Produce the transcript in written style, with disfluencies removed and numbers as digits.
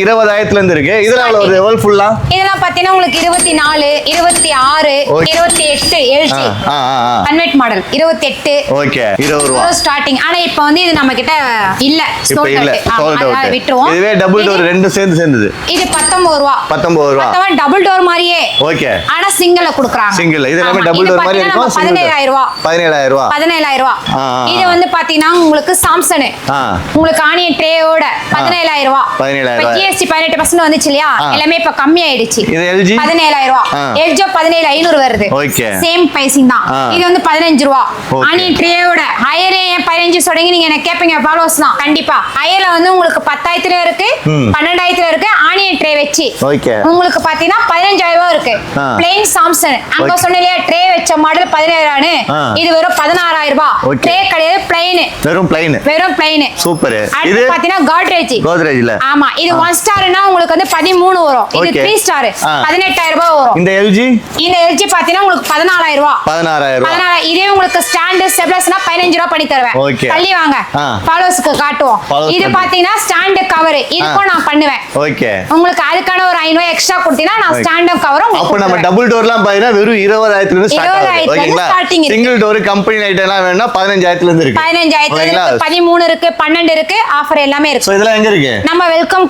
20,000 இருந்து இருக்கு. இதெல்லாம் ஒரு எவ்வளவு ஃபுல்லா? இதெல்லாம் பாத்தீங்கன்னா உங்களுக்கு 24, 26, 28 எல்ஜி கன்வெர்ட் மாடல் 28. ஓகே 20 ரூபாய் ஸ்டார்டிங். ஆனா இப்போ வந்து இது நம்ம கிட்ட இல்ல, இப்போ இல்ல, சோல்ட் அவுட். விட்டுருவோம். இதுவே டபுள் டோர் ரெண்டு சேர்ந்தது. இது 19 ரூபாய். 19 ரூபாய். அதான் டபுள் டோர் மாதிரியே. ஓகே. ஆனா சிங்கிள்ல குடுக்குறாங்க. சிங்கிள். இது எல்லாமே டபுள் டோர் மாதிரி இருக்கும். 17,000 ரூபாய். 17,000 ரூபாய். 17,000 ரூபாய். இது வந்து பாத்தீங்கன்னா உங்களுக்கு சாம்சங். உங்களுக்கு ஆனியன் ட்ரேயோட 17,000 ரூபாய். 17,000 இப்போ ஜிஎஸ்டி 18% வந்துச்சு இல்லையா? எல்லாமே இப்ப கம்மி ஆயிடுச்சு. இது எல்ஜி 17,000 ரூபாய். எல்ஜி 17,500 வருது. ஓகே. சேம் பிரைசிங் தான். இது வந்து 15 ரூபாய். ஆனியன் ட்ரேயோட ஹையர் 15 சொல்றீங்க நீங்க. என்ன கேப்பீங்க ஃபாலோவர்ஸ் தான். கண்டிப்பா ஹையர்ல வந்து உங்களுக்கு 10,000 இருக்கு, 12,000 இருக்கு. ஆனியன் ட்ரே வெச்சி ஓகே. உங்களுக்கு பாத்தீங்கன்னா 15,000 ரூபாய் இருக்கு. Plain Samsung. அங்க சொன்னலையா ட்ரே வெச்ச மாடல் 17,000. இது வெறும் 16,000 ரூபாய். ட்ரே கிடையாது, பிளெயின். வெறும் பிளெயின். சூப்பர். இது பாத்தீங்கன்னா கோத்ரேஜ்ல. ஆமா, இது 1 ஸ்டார்னா உங்களுக்கு வந்து 13 வரும். இது 3 ஸ்டார் 18,000 ரூபாய் வரும். இந்த எல்ஜி பாத்தீங்கன்னா உங்களுக்கு 14,000 ரூபாய். 16,000. இதே உங்களுக்கு ஸ்டாண்ட் ஸ்டெப்லர்ஸ்னா 15 ரூபாய் பண்ணி தருவேன். தள்ளி வாங்க, ஃபாலோவர்ஸ்க்கு காட்டுவோம். இது பாத்தீங்கன்னா ஸ்டாண்ட் கவர். இதுக்கும் நான் பண்ணுவேன். ஓகே. உங்களுக்கு அதுக்கான ஒரு 500 எக்ஸ்ட்ரா கொடுத்தீங்கன்னா நான் ஸ்டாண்ட் கவரும். அப்ப நம்ம டபுள் டோர்லாம் பாத்தீங்கன்னா வெறும் 20,000 இருந்து ஸ்டார்ட் ஆகுது. ஓகேங்களா? சிங்கிள் டோர் கம்பெனி ஐட்டம் எல்லாம் வேணும்னா 15,000 இருந்து இருக்கு. 15,000 இருக்கு, 13 இருக்கு, 12 இருக்கு. ஆஃபர் எல்லாமே இருக்கு. சோ இதெல்லாம் எங்க இருக்கு? நம்ம வெல்கம்